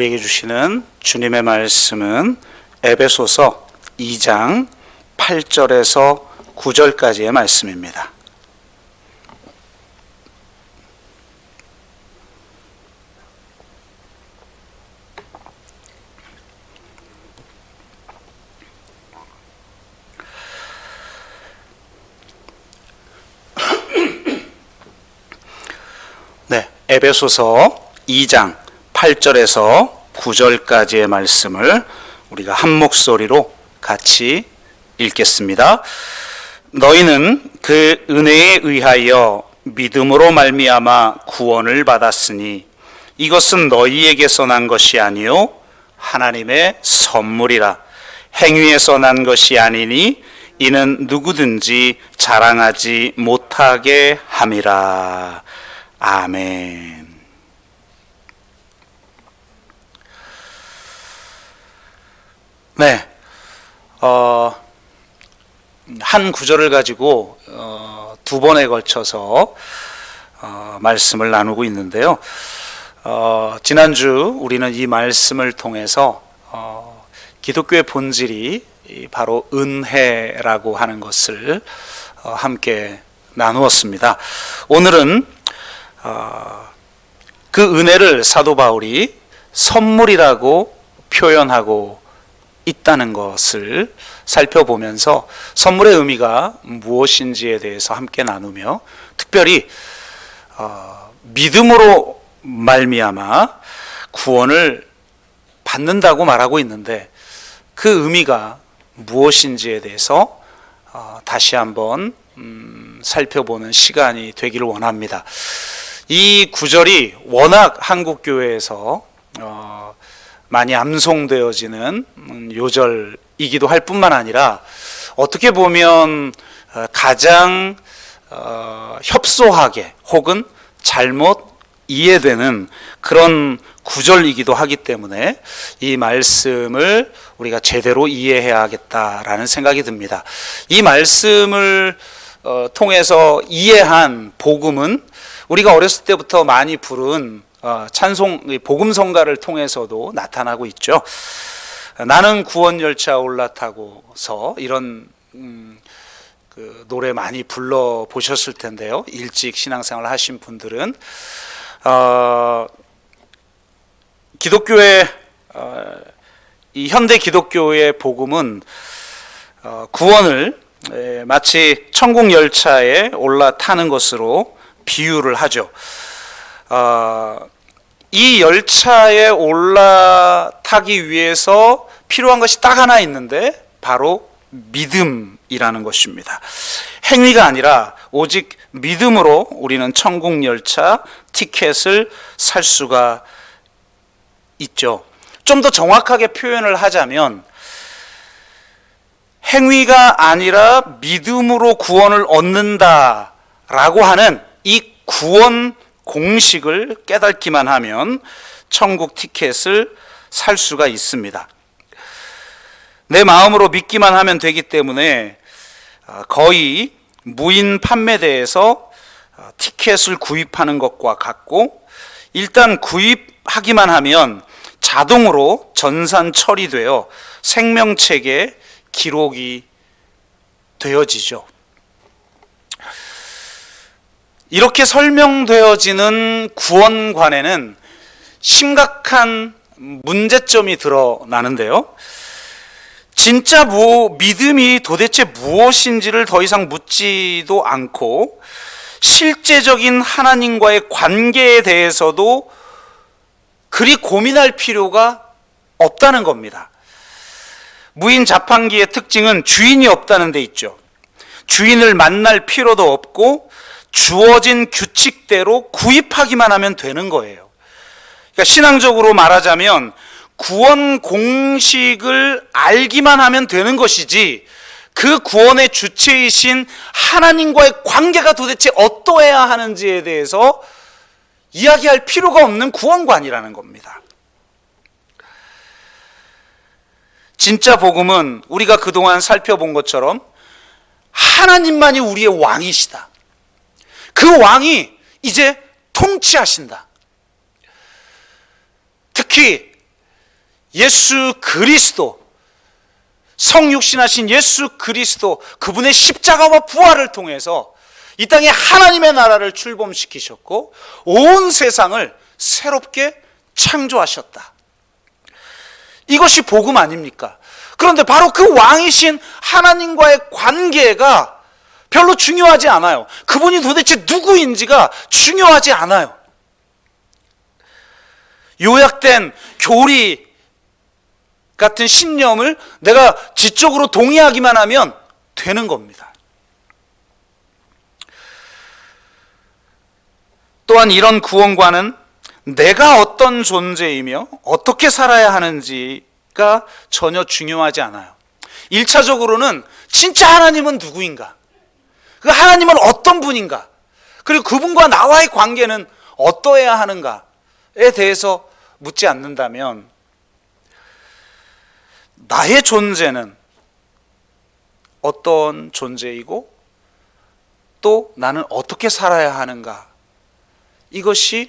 우리에게 주시는 주님의 말씀은 에베소서 2장 8절에서 9절까지의 말씀입니다. 네, 에베소서 2장 8절에서 9절까지의 말씀을 우리가 한 목소리로 같이 읽겠습니다. 너희는 그 은혜에 의하여 믿음으로 말미암아 구원을 받았으니 이것은 너희에게서 난 것이 아니요 하나님의 선물이라. 행위에서 난 것이 아니니 이는 누구든지 자랑하지 못하게 함이라. 아멘. 네, 한 구절을 가지고 두 번에 걸쳐서 말씀을 나누고 있는데요. 지난주 우리는 이 말씀을 통해서 기독교의 본질이 바로 은혜라고 하는 것을 함께 나누었습니다. 오늘은 그 은혜를 사도 바울이 선물이라고 표현하고 있다는 것을 살펴보면서 선물의 의미가 무엇인지에 대해서 함께 나누며, 특별히 믿음으로 말미암아 구원을 받는다고 말하고 있는데 그 의미가 무엇인지에 대해서 다시 한번 살펴보는 시간이 되기를 원합니다. 이 구절이 워낙 한국교회에서 많이 암송되어지는 요절이기도 할 뿐만 아니라 어떻게 보면 가장 협소하게 혹은 잘못 이해되는 그런 구절이기도 하기 때문에 이 말씀을 우리가 제대로 이해해야겠다라는 생각이 듭니다. 이 말씀을 통해서 이해한 복음은 우리가 어렸을 때부터 많이 부른 찬송, 복음성가를 통해서도 나타나고 있죠. 나는 구원열차 올라타고서 이런 그 노래 많이 불러보셨을 텐데요. 일찍 신앙생활 하신 분들은 기독교의 이 현대 기독교의 복음은 구원을 마치 천국 열차에 올라타는 것으로 비유를 하죠. 이 열차에 올라타기 위해서 필요한 것이 딱 하나 있는데 바로 믿음이라는 것입니다. 행위가 아니라 오직 믿음으로 우리는 천국 열차 티켓을 살 수가 있죠. 좀 더 정확하게 표현을 하자면 행위가 아니라 믿음으로 구원을 얻는다라고 하는 이 구원 공식을 깨닫기만 하면 천국 티켓을 살 수가 있습니다. 내 마음으로 믿기만 하면 되기 때문에 거의 무인 판매대에서 티켓을 구입하는 것과 같고, 일단 구입하기만 하면 자동으로 전산 처리되어 생명책에 기록이 되어지죠. 이렇게 설명되어지는 구원관에는 심각한 문제점이 드러나는데요. 진짜 믿음이 도대체 무엇인지를 더 이상 묻지도 않고 실제적인 하나님과의 관계에 대해서도 그리 고민할 필요가 없다는 겁니다. 무인 자판기의 특징은 주인이 없다는 데 있죠. 주인을 만날 필요도 없고 주어진 규칙대로 구입하기만 하면 되는 거예요. 그러니까 신앙적으로 말하자면 구원 공식을 알기만 하면 되는 것이지, 그 구원의 주체이신 하나님과의 관계가 도대체 어떠해야 하는지에 대해서 이야기할 필요가 없는 구원관이라는 겁니다. 진짜 복음은 우리가 그동안 살펴본 것처럼 하나님만이 우리의 왕이시다. 그 왕이 이제 통치하신다. 특히 예수 그리스도, 성육신하신 예수 그리스도, 그분의 십자가와 부활을 통해서 이 땅에 하나님의 나라를 출범시키셨고 온 세상을 새롭게 창조하셨다. 이것이 복음 아닙니까? 그런데 바로 그 왕이신 하나님과의 관계가 별로 중요하지 않아요. 그분이 도대체 누구인지가 중요하지 않아요. 요약된 교리 같은 신념을 내가 지적으로 동의하기만 하면 되는 겁니다. 또한 이런 구원관은 내가 어떤 존재이며 어떻게 살아야 하는지가 전혀 중요하지 않아요. 1차적으로는 진짜 하나님은 누구인가? 그 하나님은 어떤 분인가? 그리고 그분과 나와의 관계는 어떠해야 하는가에 대해서 묻지 않는다면 나의 존재는 어떤 존재이고 또 나는 어떻게 살아야 하는가? 이것이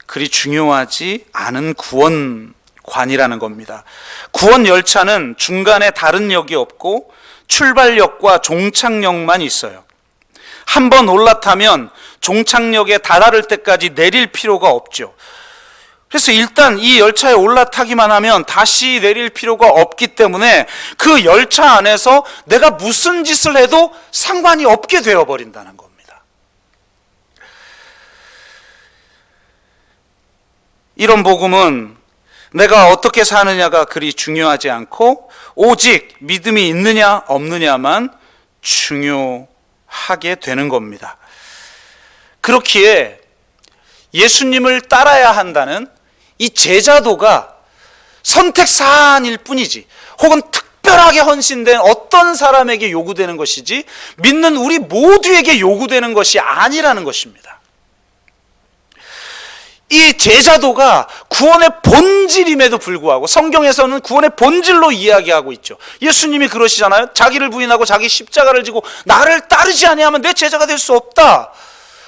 그리 중요하지 않은 구원관이라는 겁니다. 구원 열차는 중간에 다른 역이 없고 출발역과 종착역만 있어요. 한번 올라타면 종착역에 달할 때까지 내릴 필요가 없죠. 그래서 일단 이 열차에 올라타기만 하면 다시 내릴 필요가 없기 때문에 그 열차 안에서 내가 무슨 짓을 해도 상관이 없게 되어버린다는 겁니다. 이런 복음은 내가 어떻게 사느냐가 그리 중요하지 않고 오직 믿음이 있느냐 없느냐만 중요하게 되는 겁니다. 그렇기에 예수님을 따라야 한다는 이 제자도가 선택사안일 뿐이지 혹은 특별하게 헌신된 어떤 사람에게 요구되는 것이지 믿는 우리 모두에게 요구되는 것이 아니라는 것입니다. 이 제자도가 구원의 본질임에도 불구하고 성경에서는 구원의 본질로 이야기하고 있죠. 예수님이 그러시잖아요. 자기를 부인하고 자기 십자가를 지고 나를 따르지 아니하면 내 제자가 될 수 없다.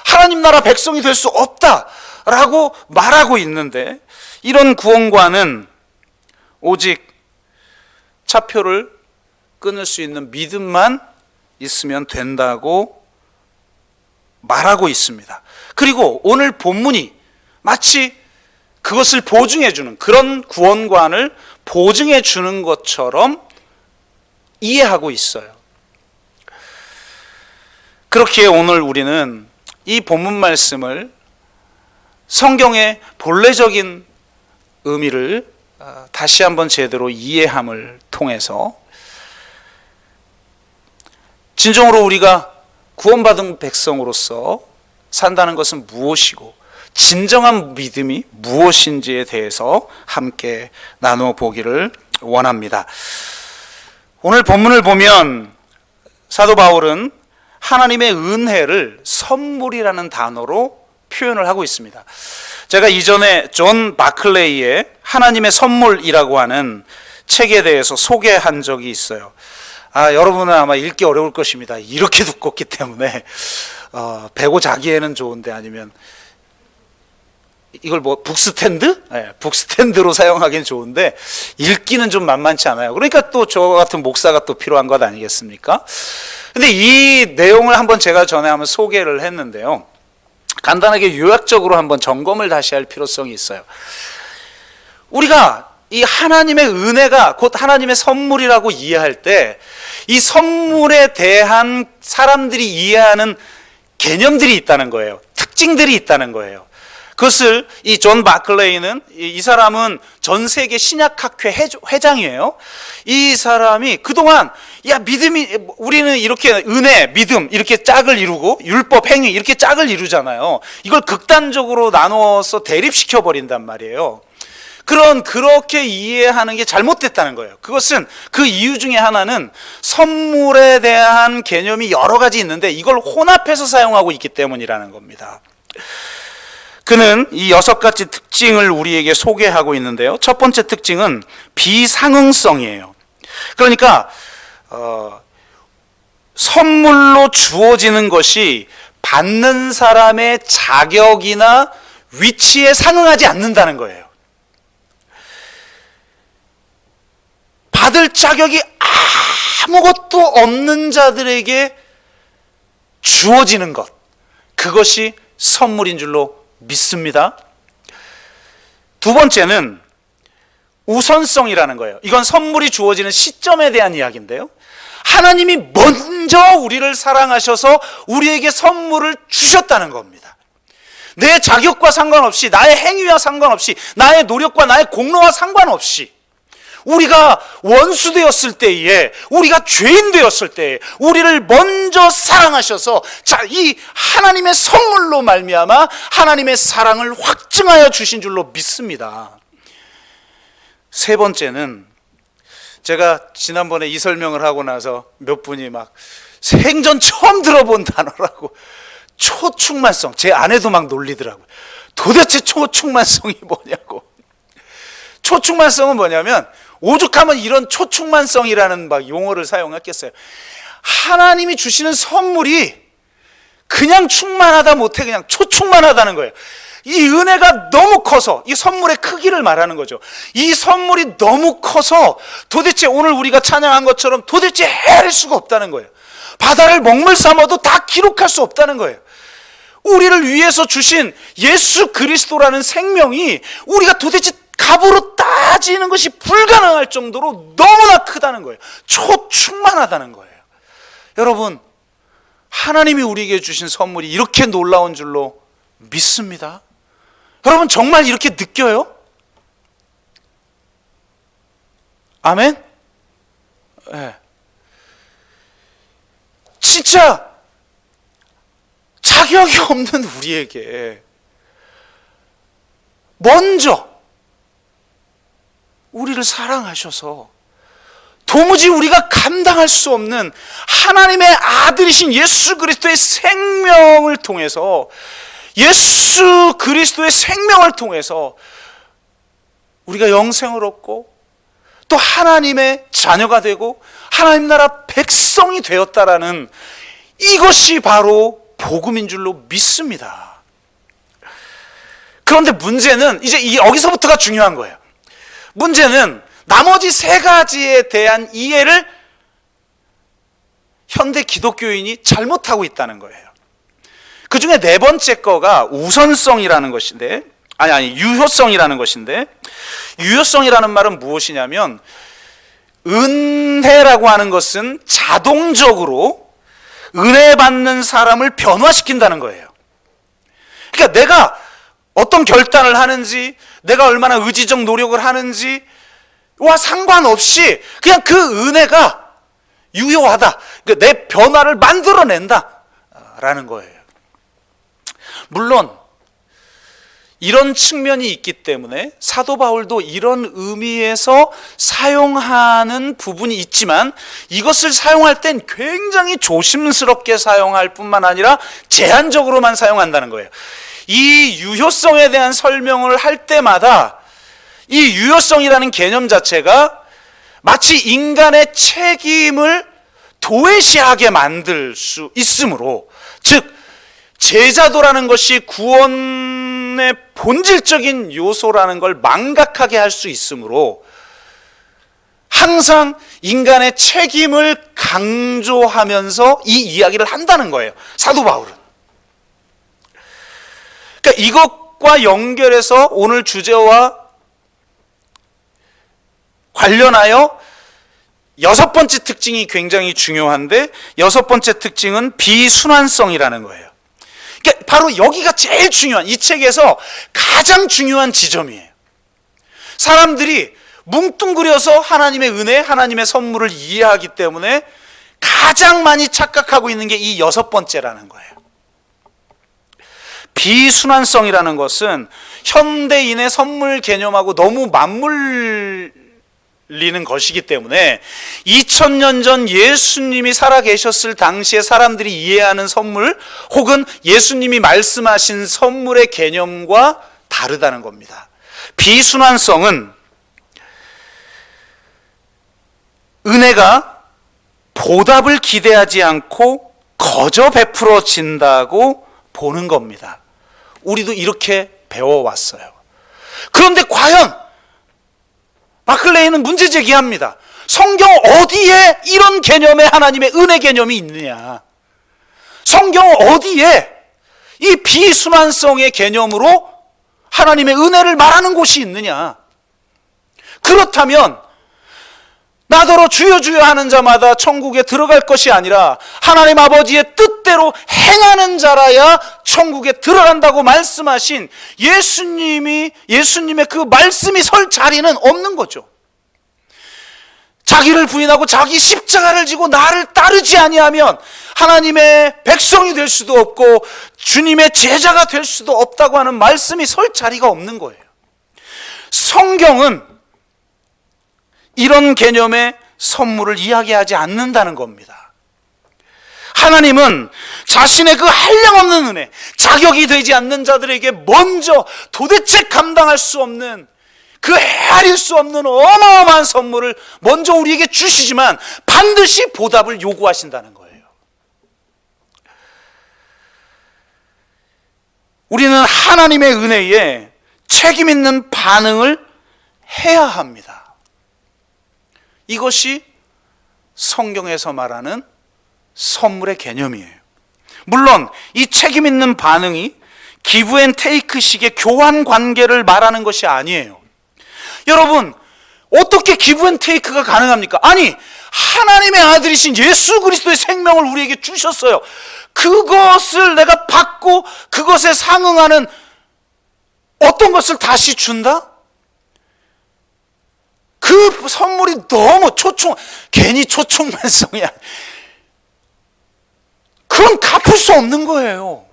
하나님 나라 백성이 될 수 없다 라고 말하고 있는데 이런 구원관은 오직 차표를 끊을 수 있는 믿음만 있으면 된다고 말하고 있습니다. 그리고 오늘 본문이 마치 그것을 보증해 주는 그런 구원관을 보증해 주는 것처럼 이해하고 있어요. 그렇기에 오늘 우리는 이 본문 말씀을 성경의 본래적인 의미를 다시 한번 제대로 이해함을 통해서 진정으로 우리가 구원받은 백성으로서 산다는 것은 무엇이고 진정한 믿음이 무엇인지에 대해서 함께 나누어 보기를 원합니다. 오늘 본문을 보면 사도 바울은 하나님의 은혜를 선물이라는 단어로 표현을 하고 있습니다. 제가 이전에 존 바클레이의 하나님의 선물이라고 하는 책에 대해서 소개한 적이 있어요. 여러분은 아마 읽기 어려울 것입니다. 이렇게 두껍기 때문에 베고 자기에는 좋은데 아니면 이걸 북스탠드? 네, 북스탠드로 사용하기는 좋은데 읽기는 좀 만만치 않아요. 그러니까 또 저 같은 목사가 또 필요한 것 아니겠습니까? 근데 이 내용을 한번 제가 전에 한번 소개를 했는데요. 간단하게 요약적으로 한번 점검을 다시 할 필요성이 있어요. 우리가 이 하나님의 은혜가 곧 하나님의 선물이라고 이해할 때 이 선물에 대한 사람들이 이해하는 개념들이 있다는 거예요. 특징들이 있다는 거예요. 그것을 이 존 바클레이는 이 사람은 전 세계 신약학회 회장이에요. 이 사람이 그동안 믿음이 우리는 이렇게 은혜, 믿음 이렇게 짝을 이루고 율법, 행위 이렇게 짝을 이루잖아요. 이걸 극단적으로 나누어서 대립시켜 버린단 말이에요. 그렇게 이해하는 게 잘못됐다는 거예요. 그것은 그 이유 중에 하나는 선물에 대한 개념이 여러 가지 있는데 이걸 혼합해서 사용하고 있기 때문이라는 겁니다. 그는 이 6가지 특징을 우리에게 소개하고 있는데요. 첫 번째 특징은 비상응성이에요. 그러니까 선물로 주어지는 것이 받는 사람의 자격이나 위치에 상응하지 않는다는 거예요. 받을 자격이 아무것도 없는 자들에게 주어지는 것, 그것이 선물인 줄로 믿습니다. 두 번째는 우선성이라는 거예요. 이건 선물이 주어지는 시점에 대한 이야기인데요, 하나님이 먼저 우리를 사랑하셔서 우리에게 선물을 주셨다는 겁니다. 내 자격과 상관없이, 나의 행위와 상관없이, 나의 노력과 나의 공로와 상관없이, 우리가 원수 되었을 때에, 우리가 죄인 되었을 때에 우리를 먼저 사랑하셔서 이 하나님의 선물로 말미암아 하나님의 사랑을 확증하여 주신 줄로 믿습니다. 세 번째는, 제가 지난번에 이 설명을 하고 나서 몇 분이 막 생전 처음 들어본 단어라고, 초충만성, 제 아내도 막 놀리더라고요. 도대체 초충만성이 뭐냐고. 초충만성은 뭐냐면, 오죽하면 이런 초충만성이라는 막 용어를 사용했겠어요. 하나님이 주시는 선물이 그냥 충만하다 못해 그냥 초충만하다는 거예요. 이 은혜가 너무 커서, 이 선물의 크기를 말하는 거죠. 이 선물이 너무 커서 도대체 오늘 우리가 찬양한 것처럼 도대체 헤아릴 수가 없다는 거예요. 바다를 먹물 삼아도 다 기록할 수 없다는 거예요. 우리를 위해서 주신 예수 그리스도라는 생명이 우리가 도대체 값으로 따지는 것이 불가능할 정도로 너무나 크다는 거예요. 초충만하다는 거예요. 여러분, 하나님이 우리에게 주신 선물이 이렇게 놀라운 줄로 믿습니다. 여러분, 정말 이렇게 느껴요? 아멘? 네. 진짜 자격이 없는 우리에게 먼저 우리를 사랑하셔서 도무지 우리가 감당할 수 없는 하나님의 아들이신 예수 그리스도의 생명을 통해서, 예수 그리스도의 생명을 통해서 우리가 영생을 얻고 또 하나님의 자녀가 되고 하나님 나라 백성이 되었다라는, 이것이 바로 복음인 줄로 믿습니다. 그런데 문제는 이제 여기서부터가 중요한 거예요. 문제는 나머지 세 가지에 대한 이해를 현대 기독교인이 잘못하고 있다는 거예요. 그 중에 네 번째 거가 우선성이라는 것인데, 유효성이라는 것인데, 유효성이라는 말은 무엇이냐면, 은혜라고 하는 것은 자동적으로 은혜 받는 사람을 변화시킨다는 거예요. 그러니까 내가 어떤 결단을 하는지, 내가 얼마나 의지적 노력을 하는지와 상관없이 그냥 그 은혜가 유효하다, 그러니까 내 변화를 만들어낸다라는 거예요. 물론 이런 측면이 있기 때문에 사도 바울도 이런 의미에서 사용하는 부분이 있지만, 이것을 사용할 땐 굉장히 조심스럽게 사용할 뿐만 아니라 제한적으로만 사용한다는 거예요. 이 유효성에 대한 설명을 할 때마다 이 유효성이라는 개념 자체가 마치 인간의 책임을 도외시하게 만들 수 있으므로, 즉 제자도라는 것이 구원의 본질적인 요소라는 걸 망각하게 할 수 있으므로 항상 인간의 책임을 강조하면서 이 이야기를 한다는 거예요, 사도 바울은. 그러니까 이것과 연결해서 오늘 주제와 관련하여 여섯 번째 특징이 굉장히 중요한데, 여섯 번째 특징은 비순환성이라는 거예요. 그러니까 바로 여기가 제일 중요한, 이 책에서 가장 중요한 지점이에요. 사람들이 뭉뚱그려서 하나님의 은혜, 하나님의 선물을 이해하기 때문에 가장 많이 착각하고 있는 게 이 여섯 번째라는 거예요. 비순환성이라는 것은 현대인의 선물 개념하고 너무 맞물리는 것이기 때문에 2000년 전 예수님이 살아계셨을 당시에 사람들이 이해하는 선물, 혹은 예수님이 말씀하신 선물의 개념과 다르다는 겁니다. 비순환성은 은혜가 보답을 기대하지 않고 거저 베풀어진다고 보는 겁니다. 우리도 이렇게 배워왔어요. 그런데 과연 마클레이는 문제 제기합니다. 성경 어디에 이런 개념의 하나님의 은혜 개념이 있느냐? 성경 어디에 이 비순환성의 개념으로 하나님의 은혜를 말하는 곳이 있느냐? 그렇다면 나더러 주여 주여 하는 자마다 천국에 들어갈 것이 아니라 하나님 아버지의 뜻대로 행하는 자라야 천국에 들어간다고 말씀하신 예수님의 그 말씀이 설 자리는 없는 거죠. 자기를 부인하고 자기 십자가를 지고 나를 따르지 아니하면 하나님의 백성이 될 수도 없고 주님의 제자가 될 수도 없다고 하는 말씀이 설 자리가 없는 거예요. 성경은 이런 개념의 선물을 이야기하지 않는다는 겁니다. 하나님은 자신의 그 한량없는 은혜, 자격이 되지 않는 자들에게 먼저 도대체 감당할 수 없는, 그 헤아릴 수 없는 어마어마한 선물을 먼저 우리에게 주시지만 반드시 보답을 요구하신다는 거예요. 우리는 하나님의 은혜에 책임 있는 반응을 해야 합니다. 이것이 성경에서 말하는 선물의 개념이에요. 물론 이 책임 있는 반응이 기브 앤 테이크식의 교환 관계를 말하는 것이 아니에요. 여러분, 어떻게 기브 앤 테이크가 가능합니까? 아니, 하나님의 아들이신 예수 그리스도의 생명을 우리에게 주셨어요. 그것을 내가 받고 그것에 상응하는 어떤 것을 다시 준다? 그 선물이 너무 괜히 초청만성이야. 그건 갚을 수 없는 거예요.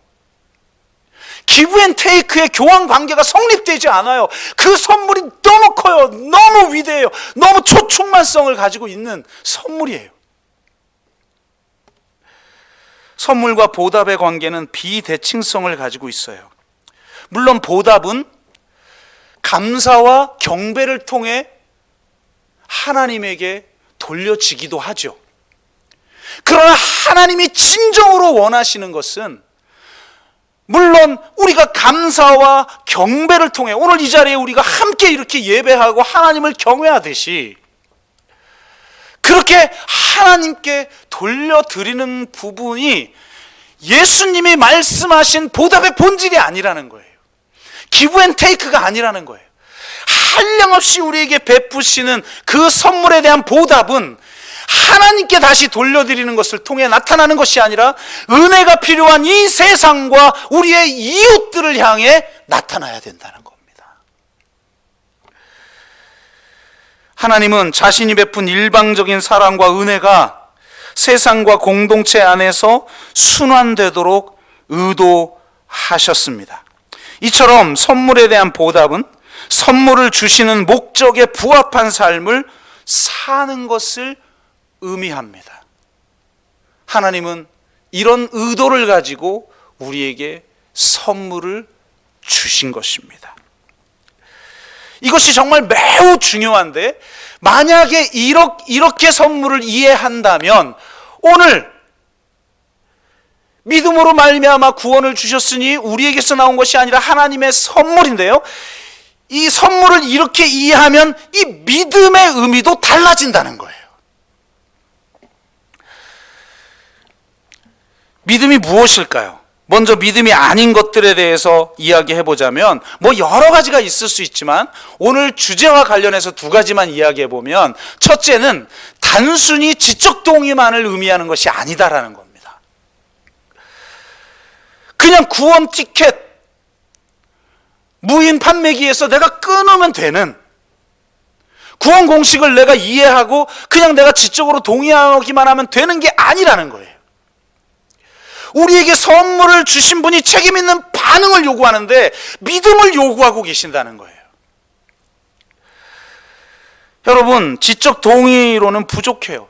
기브 앤 테이크의 교환 관계가 성립되지 않아요. 그 선물이 너무 커요. 너무 위대해요. 너무 초충만성을 가지고 있는 선물이에요. 선물과 보답의 관계는 비대칭성을 가지고 있어요. 물론 보답은 감사와 경배를 통해 하나님에게 돌려지기도 하죠. 그러나 하나님이 진정으로 원하시는 것은 물론 우리가 감사와 경배를 통해 오늘 이 자리에 우리가 함께 이렇게 예배하고 하나님을 경외하듯이 그렇게 하나님께 돌려드리는 부분이 예수님이 말씀하신 보답의 본질이 아니라는 거예요. 기브 앤 테이크가 아니라는 거예요. 한량없이 우리에게 베푸시는 그 선물에 대한 보답은 하나님께 다시 돌려드리는 것을 통해 나타나는 것이 아니라 은혜가 필요한 이 세상과 우리의 이웃들을 향해 나타나야 된다는 겁니다. 하나님은 자신이 베푼 일방적인 사랑과 은혜가 세상과 공동체 안에서 순환되도록 의도하셨습니다. 이처럼 선물에 대한 보답은 선물을 주시는 목적에 부합한 삶을 사는 것을 의미합니다. 하나님은 이런 의도를 가지고 우리에게 선물을 주신 것입니다. 이것이 정말 매우 중요한데 만약에 이렇게 선물을 이해한다면 오늘 믿음으로 말미암아 구원을 주셨으니 우리에게서 나온 것이 아니라 하나님의 선물인데요. 이 선물을 이렇게 이해하면 이 믿음의 의미도 달라진다는 거예요. 믿음이 무엇일까요? 먼저 믿음이 아닌 것들에 대해서 이야기해 보자면 여러 가지가 있을 수 있지만 오늘 주제와 관련해서 두 가지만 이야기해 보면 첫째는 단순히 지적 동의만을 의미하는 것이 아니다라는 겁니다. 그냥 구원 티켓 무인 판매기에서 내가 끊으면 되는 구원 공식을 내가 이해하고 그냥 내가 지적으로 동의하기만 하면 되는 게 아니라는 거예요. 우리에게 선물을 주신 분이 책임 있는 반응을 요구하는데 믿음을 요구하고 계신다는 거예요. 여러분, 지적 동의로는 부족해요.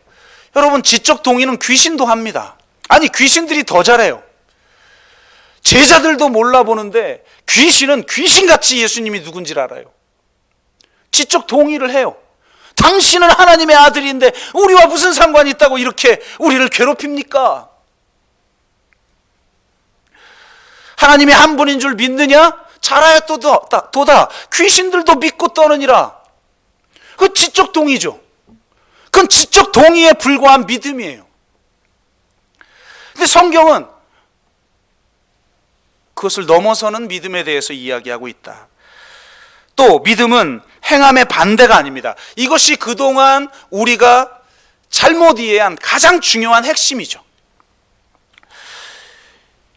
여러분, 지적 동의는 귀신도 합니다. 아니, 귀신들이 더 잘해요. 제자들도 몰라보는데 귀신은 귀신같이 예수님이 누군지를 알아요. 지적 동의를 해요. 당신은 하나님의 아들인데 우리와 무슨 상관이 있다고 이렇게 우리를 괴롭힙니까? 하나님이 한 분인 줄 믿느냐? 잘하여 도다. 귀신들도 믿고 떠느니라. 그 지적 동의죠. 그 그건 지적 동의에 불과한 믿음이에요. 근데 성경은 그것을 넘어서는 믿음에 대해서 이야기하고 있다. 또 믿음은 행함의 반대가 아닙니다. 이것이 그동안 우리가 잘못 이해한 가장 중요한 핵심이죠.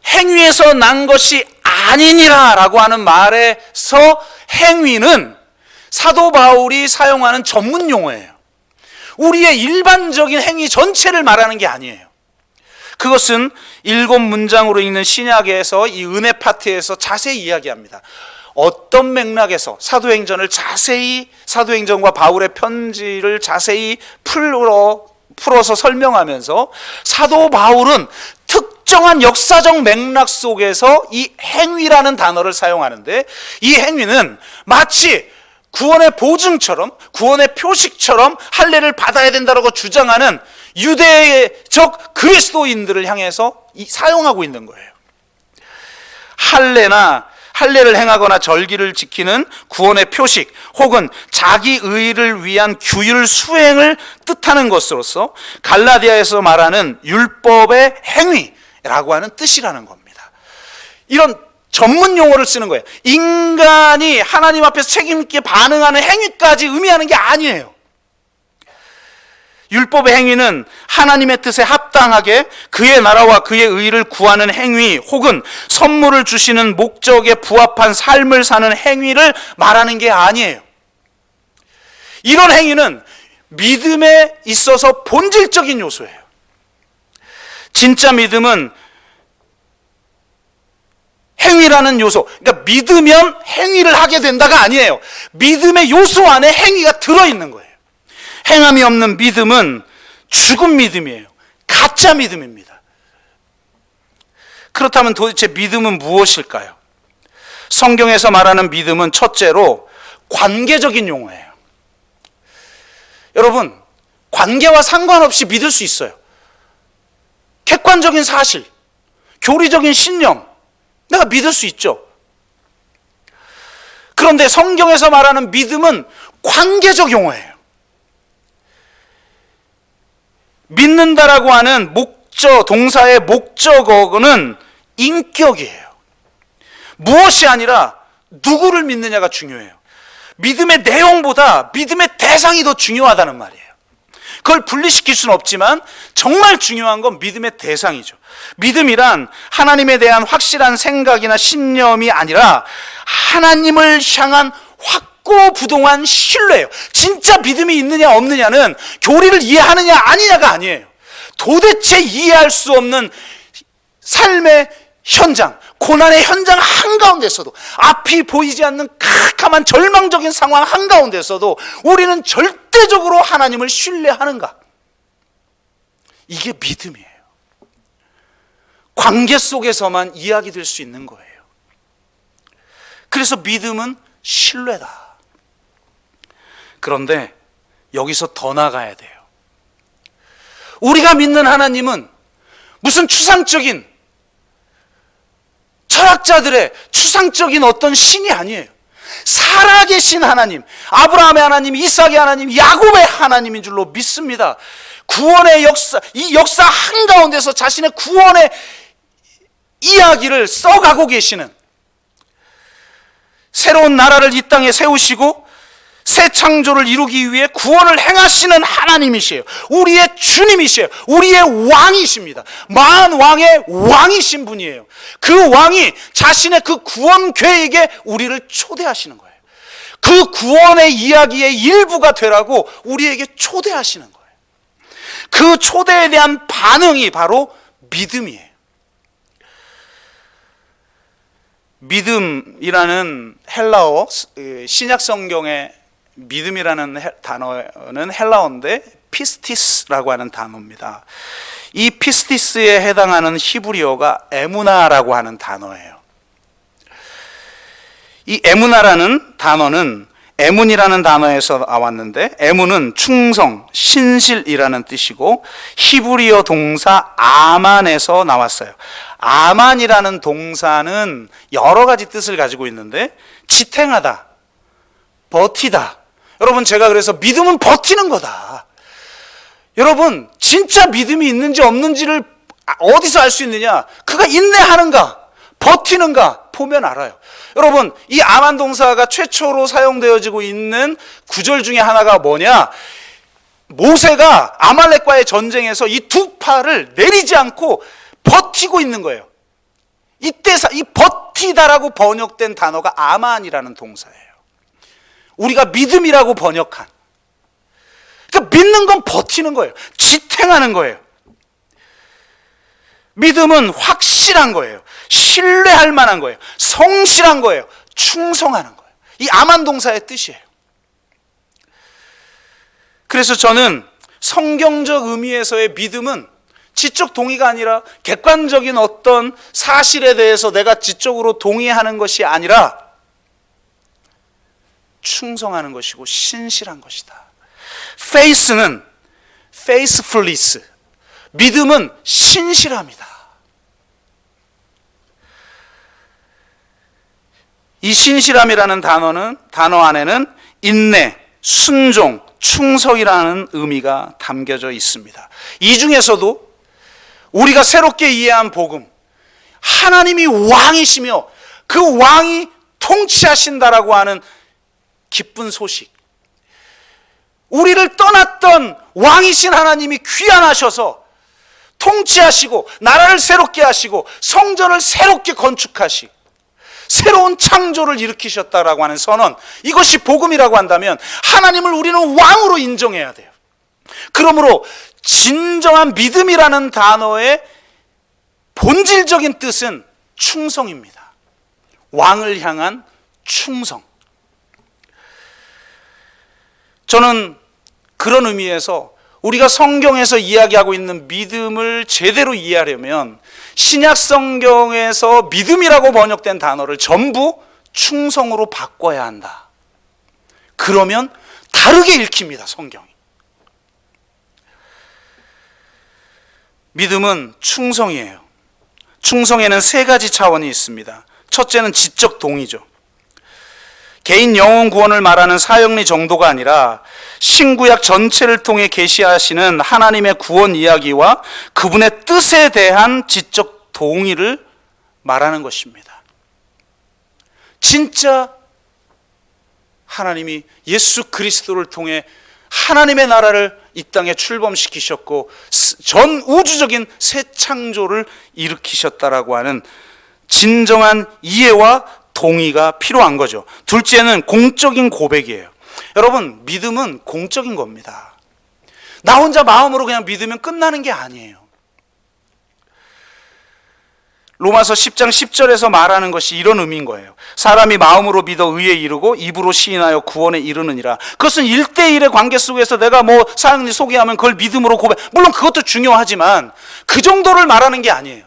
행위에서 난 것이 아니니라 라고 하는 말에서 행위는 사도 바울이 사용하는 전문 용어예요. 우리의 일반적인 행위 전체를 말하는 게 아니에요. 그것은 7문장으로 읽는 신약에서 이 은혜 파트에서 자세히 이야기합니다. 어떤 맥락에서 사도행전과 바울의 편지를 자세히 풀어서 설명하면서 사도 바울은 특정한 역사적 맥락 속에서 이 행위라는 단어를 사용하는데, 이 행위는 마치 구원의 보증처럼, 구원의 표식처럼 할례를 받아야 된다고 주장하는 유대적 그리스도인들을 향해서 사용하고 있는 거예요. 할례를 행하거나 절기를 지키는 구원의 표식 혹은 자기 의를 위한 규율 수행을 뜻하는 것으로서 갈라디아에서 말하는 율법의 행위라고 하는 뜻이라는 겁니다. 이런 전문 용어를 쓰는 거예요. 인간이 하나님 앞에서 책임 있게 반응하는 행위까지 의미하는 게 아니에요. 율법의 행위는 하나님의 뜻에 합당하게 그의 나라와 그의 의를 구하는 행위 혹은 선물을 주시는 목적에 부합한 삶을 사는 행위를 말하는 게 아니에요. 이런 행위는 믿음에 있어서 본질적인 요소예요. 진짜 믿음은 행위라는 요소, 그러니까 믿으면 행위를 하게 된다가 아니에요. 믿음의 요소 안에 행위가 들어있는 거예요. 행함이 없는 믿음은 죽은 믿음이에요. 가짜 믿음입니다. 그렇다면 도대체 믿음은 무엇일까요? 성경에서 말하는 믿음은 첫째로 관계적인 용어예요. 여러분, 관계와 상관없이 믿을 수 있어요. 객관적인 사실, 교리적인 신념, 내가 믿을 수 있죠. 그런데 성경에서 말하는 믿음은 관계적 용어예요. 믿는다라고 하는 동사의 목적어는 인격이에요. 무엇이 아니라 누구를 믿느냐가 중요해요. 믿음의 내용보다 믿음의 대상이 더 중요하다는 말이에요. 그걸 분리시킬 수는 없지만 정말 중요한 건 믿음의 대상이죠. 믿음이란 하나님에 대한 확실한 생각이나 신념이 아니라 하나님을 향한 확고부동한 신뢰예요. 진짜 믿음이 있느냐 없느냐는 교리를 이해하느냐 아니냐가 아니에요. 도대체 이해할 수 없는 삶의 현장, 고난의 현장 한가운데서도, 앞이 보이지 않는 캄캄한 절망적인 상황 한가운데서도 우리는 절대적으로 하나님을 신뢰하는가? 이게 믿음이에요. 관계 속에서만 이야기될 수 있는 거예요. 그래서 믿음은 신뢰다. 그런데 여기서 더 나가야 돼요. 우리가 믿는 하나님은 무슨 추상적인, 철학자들의 추상적인 어떤 신이 아니에요. 살아계신 하나님, 아브라함의 하나님, 이삭의 하나님, 야곱의 하나님인 줄로 믿습니다. 구원의 역사, 이 역사 한가운데서 자신의 구원의 이야기를 써가고 계시는, 새로운 나라를 이 땅에 세우시고 새 창조를 이루기 위해 구원을 행하시는 하나님이시에요. 우리의 주님이시에요. 우리의 왕이십니다. 만왕의 왕이신 분이에요. 그 왕이 자신의 그 구원 계획에 우리를 초대하시는 거예요. 그 구원의 이야기의 일부가 되라고 우리에게 초대하시는 거예요. 그 초대에 대한 반응이 바로 믿음이에요. 믿음이라는 헬라어, 신약 성경의 믿음이라는 단어는 헬라어인데 피스티스라고 하는 단어입니다. 이 피스티스에 해당하는 히브리어가 에무나라고 하는 단어예요. 이 에무나라는 단어는 에문이라는 단어에서 나왔는데, 에문은 충성, 신실이라는 뜻이고 히브리어 동사 아만에서 나왔어요. 아만이라는 동사는 여러 가지 뜻을 가지고 있는데, 지탱하다, 버티다. 여러분, 제가 그래서 믿음은 버티는 거다. 여러분, 진짜 믿음이 있는지 없는지를 어디서 알 수 있느냐? 그가 인내하는가, 버티는가 보면 알아요. 여러분, 이 아만 동사가 최초로 사용되어지고 있는 구절 중에 하나가 뭐냐? 모세가 아말렉과의 전쟁에서 이 두 팔을 내리지 않고 버티고 있는 거예요. 이때 이 버티다라고 번역된 단어가 아만이라는 동사예요. 우리가 믿음이라고 번역한. 그러니까 믿는 건 버티는 거예요. 지탱하는 거예요. 믿음은 확실한 거예요. 신뢰할 만한 거예요. 성실한 거예요. 충성하는 거예요. 이 아만 동사의 뜻이에요. 그래서 저는 성경적 의미에서의 믿음은 지적 동의가 아니라 객관적인 어떤 사실에 대해서 내가 지적으로 동의하는 것이 아니라 충성하는 것이고 신실한 것이다. faith는 faithfulness, 믿음은 신실함이다. 이 신실함이라는 단어 안에는 인내, 순종, 충성이라는 의미가 담겨져 있습니다. 이 중에서도 우리가 새롭게 이해한 복음, 하나님이 왕이시며 그 왕이 통치하신다라고 하는 기쁜 소식, 우리를 떠났던 왕이신 하나님이 귀환하셔서 통치하시고 나라를 새롭게 하시고 성전을 새롭게 건축하시고 새로운 창조를 일으키셨다라고 하는 선언, 이것이 복음이라고 한다면 하나님을 우리는 왕으로 인정해야 돼요. 그러므로 진정한 믿음이라는 단어의 본질적인 뜻은 충성입니다. 왕을 향한 충성. 저는 그런 의미에서 우리가 성경에서 이야기하고 있는 믿음을 제대로 이해하려면 신약 성경에서 믿음이라고 번역된 단어를 전부 충성으로 바꿔야 한다. 그러면 다르게 읽힙니다, 성경이. 믿음은 충성이에요. 충성에는 세 가지 차원이 있습니다. 첫째는 지적 동의죠. 개인 영혼 구원을 말하는 사형리 정도가 아니라 신구약 전체를 통해 계시하시는 하나님의 구원 이야기와 그분의 뜻에 대한 지적 동의를 말하는 것입니다. 진짜 하나님이 예수 그리스도를 통해 하나님의 나라를 이 땅에 출범시키셨고 전 우주적인 새 창조를 일으키셨다라고 하는 진정한 이해와 동의가 필요한 거죠. 둘째는 공적인 고백이에요. 여러분, 믿음은 공적인 겁니다. 나 혼자 마음으로 그냥 믿으면 끝나는 게 아니에요. 로마서 10장 10절에서 말하는 것이 이런 의미인 거예요. 사람이 마음으로 믿어 의에 이르고 입으로 시인하여 구원에 이르느니라. 그것은 1대1의 관계 속에서 내가 사형리 소개하면 그걸 믿음으로 고백, 물론 그것도 중요하지만 그 정도를 말하는 게 아니에요.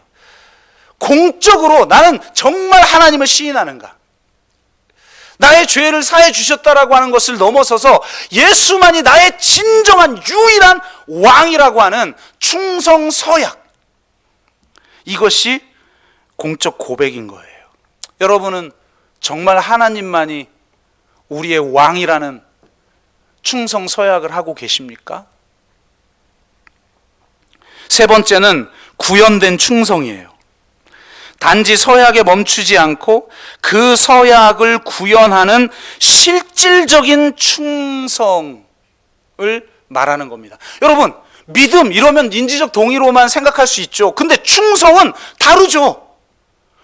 공적으로 나는 정말 하나님을 시인하는가, 나의 죄를 사해 주셨다라고 하는 것을 넘어서서 예수만이 나의 진정한 유일한 왕이라고 하는 충성 서약, 이것이 공적 고백인 거예요. 여러분은 정말 하나님만이 우리의 왕이라는 충성 서약을 하고 계십니까? 세 번째는 구현된 충성이에요. 단지 서약에 멈추지 않고 그 서약을 구현하는 실질적인 충성을 말하는 겁니다. 여러분, 믿음 이러면 인지적 동의로만 생각할 수 있죠. 근데 충성은 다르죠.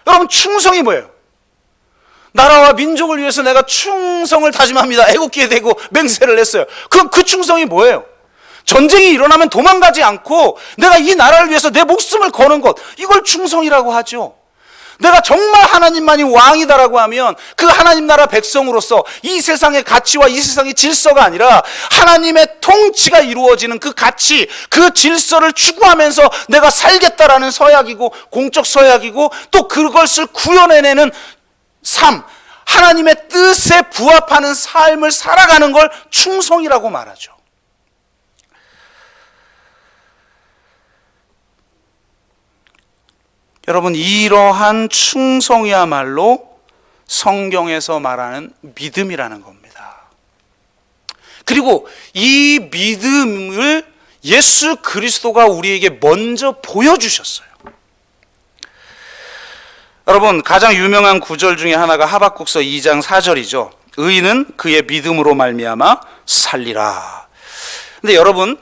여러분, 충성이 뭐예요? 나라와 민족을 위해서 내가 충성을 다짐합니다. 애국기에 대고 맹세를 했어요. 그럼 그 충성이 뭐예요? 전쟁이 일어나면 도망가지 않고 내가 이 나라를 위해서 내 목숨을 거는 것, 이걸 충성이라고 하죠. 내가 정말 하나님만이 왕이다라고 하면 그 하나님 나라 백성으로서 이 세상의 가치와 이 세상의 질서가 아니라 하나님의 통치가 이루어지는 그 가치, 그 질서를 추구하면서 내가 살겠다라는 서약이고 공적 서약이고, 또 그것을 구현해내는 삶, 하나님의 뜻에 부합하는 삶을 살아가는 걸 충성이라고 말하죠. 여러분, 이러한 충성이야말로 성경에서 말하는 믿음이라는 겁니다. 그리고 이 믿음을 예수 그리스도가 우리에게 먼저 보여주셨어요. 여러분, 가장 유명한 구절 중에 하나가 하박국서 2장 4절이죠. 의인은 그의 믿음으로 말미암아 살리라. 근데 여러분,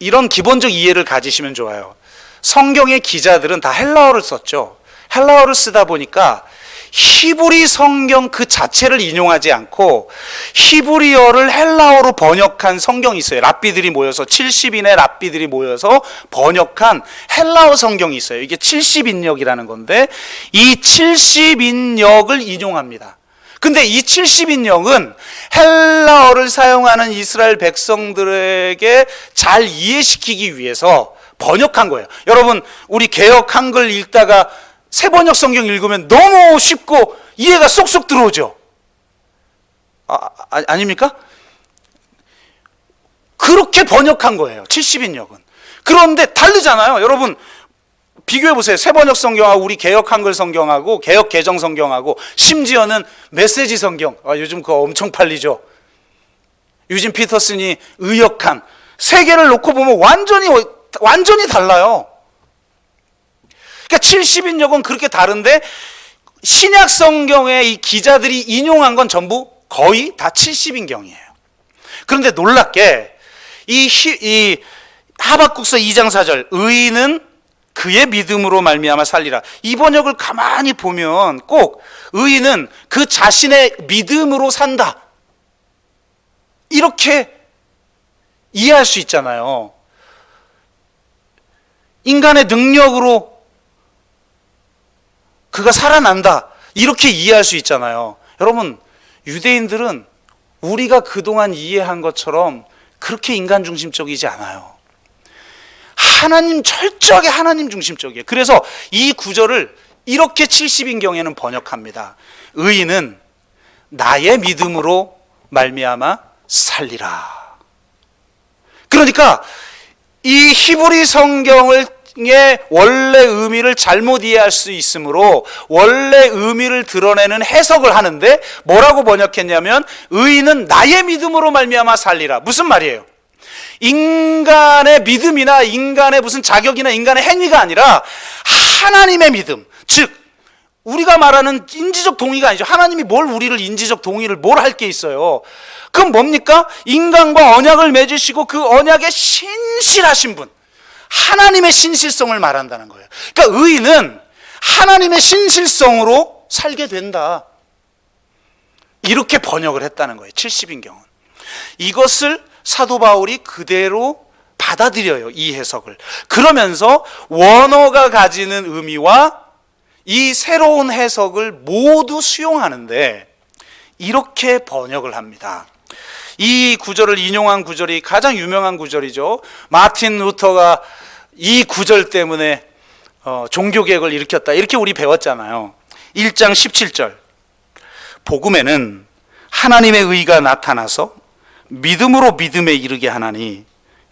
이런 기본적 이해를 가지시면 좋아요. 성경의 기자들은 다 헬라어를 썼죠. 헬라어를 쓰다 보니까 히브리 성경 그 자체를 인용하지 않고 히브리어를 헬라어로 번역한 성경이 있어요. 랍비들이 모여서 70인의 랍비들이 모여서 번역한 헬라어 성경이 있어요. 이게 70인역이라는 건데 이 70인역을 인용합니다. 근데 이 70인역은 헬라어를 사용하는 이스라엘 백성들에게 잘 이해시키기 위해서 번역한 거예요. 여러분, 우리 개역 한글 읽다가 새번역 성경 읽으면 너무 쉽고 이해가 쏙쏙 들어오죠. 아닙니까? 그렇게 번역한 거예요. 70인역은. 그런데 다르잖아요. 여러분 비교해 보세요. 새번역 성경하고 우리 개역 한글 성경하고 개역 개정 성경하고 심지어는 메시지 성경. 요즘 그거 엄청 팔리죠. 유진 피터슨이 의역한 세 개를 놓고 보면 완전히 달라요. 그러니까 70인역은 그렇게 다른데 신약 성경의 이 기자들이 인용한 건 전부 거의 다 70인경이에요. 그런데 놀랍게 이 하박국서 2장 4절 의인은 그의 믿음으로 말미암아 살리라. 이 번역을 가만히 보면 꼭 의인은 그 자신의 믿음으로 산다. 이렇게 이해할 수 있잖아요. 인간의 능력으로 그가 살아난다. 이렇게 이해할 수 있잖아요. 여러분, 유대인들은 우리가 그동안 이해한 것처럼 그렇게 인간 중심적이지 않아요. 철저하게 하나님 중심적이에요. 그래서 이 구절을 이렇게 70인경에는 번역합니다. 의인은 나의 믿음으로 말미암아 살리라. 그러니까 이 히브리 성경의 원래 의미를 잘못 이해할 수 있으므로 원래 의미를 드러내는 해석을 하는데 뭐라고 번역했냐면 의인은 나의 믿음으로 말미암아 살리라. 무슨 말이에요? 인간의 믿음이나 인간의 무슨 자격이나 인간의 행위가 아니라 하나님의 믿음, 즉 우리가 말하는 인지적 동의가 아니죠. 하나님이 우리를 인지적 동의를 뭘 할 게 있어요. 그럼 뭡니까? 인간과 언약을 맺으시고 그 언약에 신실하신 분, 하나님의 신실성을 말한다는 거예요. 그러니까 의인은 하나님의 신실성으로 살게 된다. 이렇게 번역을 했다는 거예요. 70인경은. 이것을 사도 바울이 그대로 받아들여요. 이 해석을. 그러면서 원어가 가지는 의미와 이 새로운 해석을 모두 수용하는데 이렇게 번역을 합니다. 이 구절을 인용한 구절이 가장 유명한 구절이죠. 마틴 루터가 이 구절 때문에 종교개혁을 일으켰다. 이렇게 우리 배웠잖아요. 1장 17절. 복음에는 하나님의 의가 나타나서 믿음으로 믿음에 이르게 하나니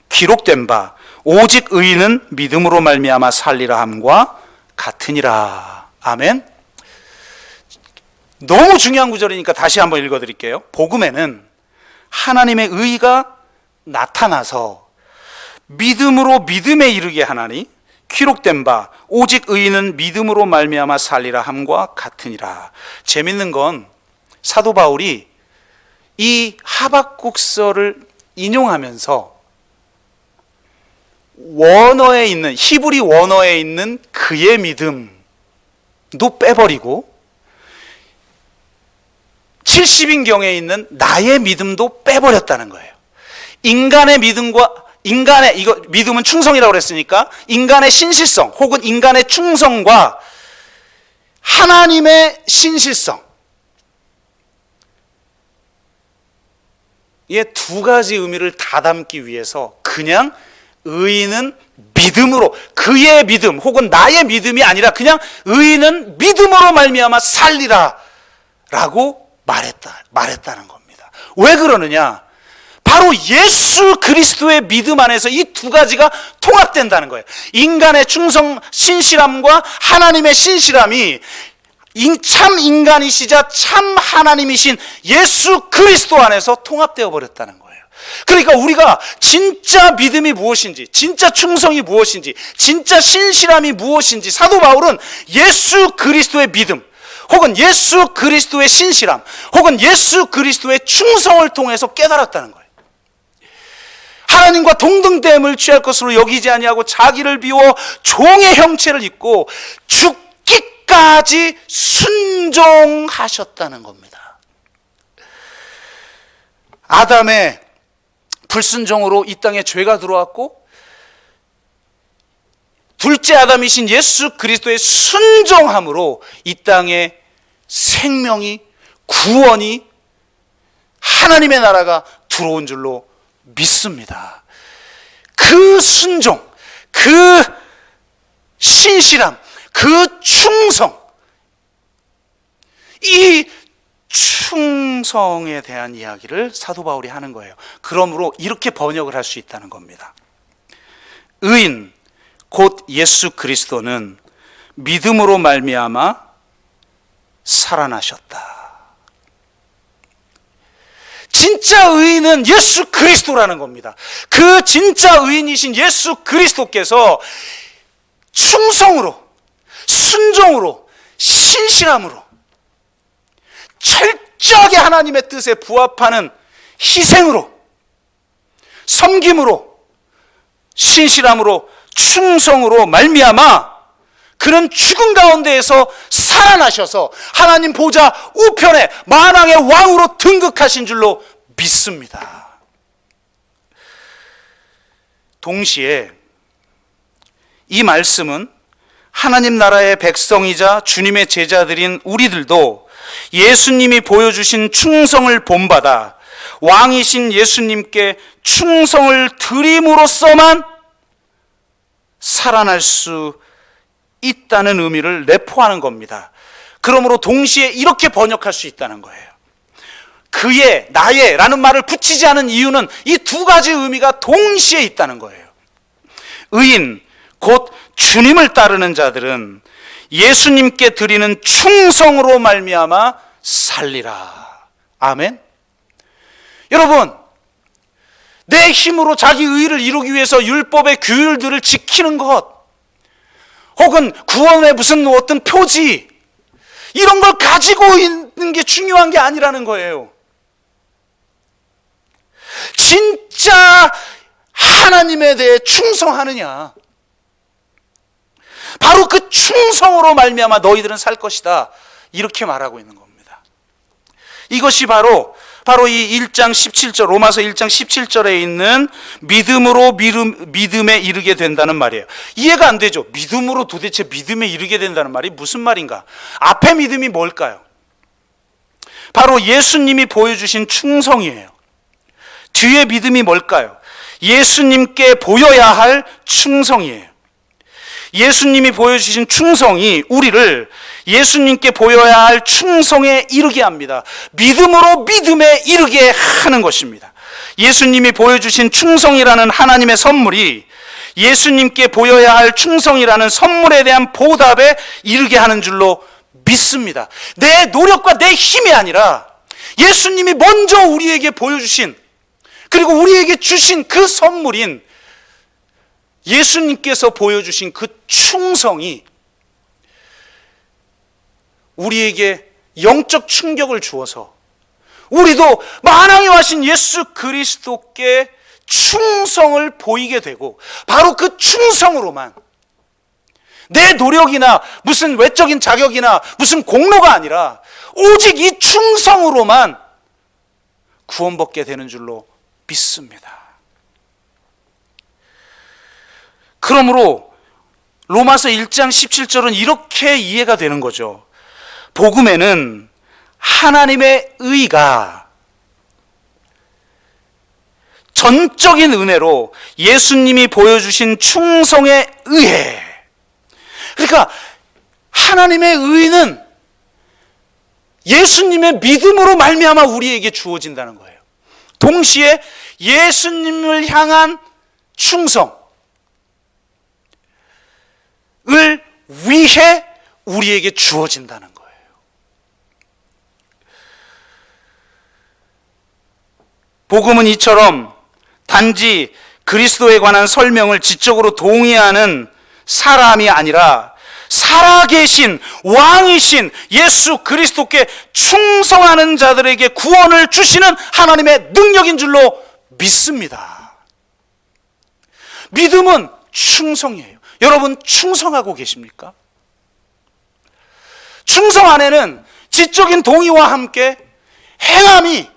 기록된 바 오직 의인은 믿음으로 말미암아 살리라 함과 같으니라. 아멘. 너무 중요한 구절이니까 다시 한번 읽어드릴게요. 복음에는 하나님의 의가 나타나서 믿음으로 믿음에 이르게 하나니 기록된 바 오직 의인은 믿음으로 말미암아 살리라 함과 같으니라. 재밌는 건 사도 바울이 이 하박국서를 인용하면서 원어에 있는 히브리 원어에 있는 그의 믿음도 빼버리고 70인경에 있는 나의 믿음도 빼버렸다는 거예요. 인간의 믿음과 믿음은 충성이라고 그랬으니까 인간의 신실성 혹은 인간의 충성과 하나님의 신실성, 이 두 가지 의미를 다 담기 위해서 그냥 의인은 믿음으로, 그의 믿음 혹은 나의 믿음이 아니라 그냥 의인은 믿음으로 말미암아 살리라 라고 말했다는 겁니다. 왜 그러느냐? 바로 예수 그리스도의 믿음 안에서 이 두 가지가 통합된다는 거예요. 인간의 충성, 신실함과 하나님의 신실함이 참 인간이시자 참 하나님이신 예수 그리스도 안에서 통합되어 버렸다는 거예요. 그러니까 우리가 진짜 믿음이 무엇인지, 진짜 충성이 무엇인지, 진짜 신실함이 무엇인지 사도 바울은 예수 그리스도의 믿음, 혹은 예수 그리스도의 신실함, 혹은 예수 그리스도의 충성을 통해서 깨달았다는 거예요. 하나님과 동등됨을 취할 것으로 여기지 아니하고 자기를 비워 종의 형체를 입고 죽기까지 순종하셨다는 겁니다. 아담의 불순종으로 이 땅에 죄가 들어왔고, 둘째 아담이신 예수 그리스도의 순종함으로 이 땅에 생명이, 구원이, 하나님의 나라가 들어온 줄로 믿습니다. 그 순종, 그 신실함, 그 충성, 이 충성에 대한 이야기를 사도 바울이 하는 거예요. 그러므로 이렇게 번역을 할 수 있다는 겁니다. 의인 곧 예수 그리스도는 믿음으로 말미암아 살아나셨다. 진짜 의인은 예수 그리스도라는 겁니다. 그 진짜 의인이신 예수 그리스도께서 충성으로, 순종으로, 신실함으로 철저하게 하나님의 뜻에 부합하는 희생으로, 섬김으로, 신실함으로, 충성으로 말미암아 그는 죽음 가운데에서 살아나셔서 하나님 보좌 우편에 만왕의 왕으로 등극하신 줄로 믿습니다. 동시에 이 말씀은 하나님 나라의 백성이자 주님의 제자들인 우리들도 예수님이 보여주신 충성을 본받아 왕이신 예수님께 충성을 드림으로써만 살아날 수 있다는 의미를 내포하는 겁니다. 그러므로 동시에 이렇게 번역할 수 있다는 거예요. 그의, 나의 라는 말을 붙이지 않은 이유는 이 두 가지 의미가 동시에 있다는 거예요. 의인, 곧 주님을 따르는 자들은 예수님께 드리는 충성으로 말미암아 살리라. 아멘. 여러분, 내 힘으로 자기 의를 이루기 위해서 율법의 규율들을 지키는 것, 혹은 구원의 무슨 어떤 표지, 이런 걸 가지고 있는 게 중요한 게 아니라는 거예요. 진짜 하나님에 대해 충성하느냐, 바로 그 충성으로 말미암아 너희들은 살 것이다, 이렇게 말하고 있는 겁니다. 이것이 바로 이 1장 17절, 로마서 1장 17절에 있는 믿음으로 믿음에 이르게 된다는 말이에요. 이해가 안 되죠? 믿음으로 도대체 믿음에 이르게 된다는 말이 무슨 말인가? 앞에 믿음이 뭘까요? 바로 예수님이 보여주신 충성이에요. 뒤에 믿음이 뭘까요? 예수님께 보여야 할 충성이에요. 예수님이 보여주신 충성이 우리를 예수님께 보여야 할 충성에 이르게 합니다. 믿음으로 믿음에 이르게 하는 것입니다. 예수님이 보여주신 충성이라는 하나님의 선물이 예수님께 보여야 할 충성이라는 선물에 대한 보답에 이르게 하는 줄로 믿습니다. 내 노력과 내 힘이 아니라 예수님이 먼저 우리에게 보여주신, 그리고 우리에게 주신 그 선물인 예수님께서 보여주신 그 충성이 우리에게 영적 충격을 주어서 우리도 만왕의 왕이신 예수 그리스도께 충성을 보이게 되고, 바로 그 충성으로만, 내 노력이나 무슨 외적인 자격이나 무슨 공로가 아니라 오직 이 충성으로만 구원받게 되는 줄로 믿습니다. 그러므로 로마서 1장 17절은 이렇게 이해가 되는 거죠. 복음에는 하나님의 의가 전적인 은혜로 예수님이 보여주신 충성에 의해, 그러니까 하나님의 의는 예수님의 믿음으로 말미암아 우리에게 주어진다는 거예요. 동시에 예수님을 향한 충성을 위해 우리에게 주어진다는 거예요. 복음은 이처럼 단지 그리스도에 관한 설명을 지적으로 동의하는 사람이 아니라 살아계신 왕이신 예수 그리스도께 충성하는 자들에게 구원을 주시는 하나님의 능력인 줄로 믿습니다. 믿음은 충성이에요. 여러분 충성하고 계십니까? 충성 안에는 지적인 동의와 함께 행함이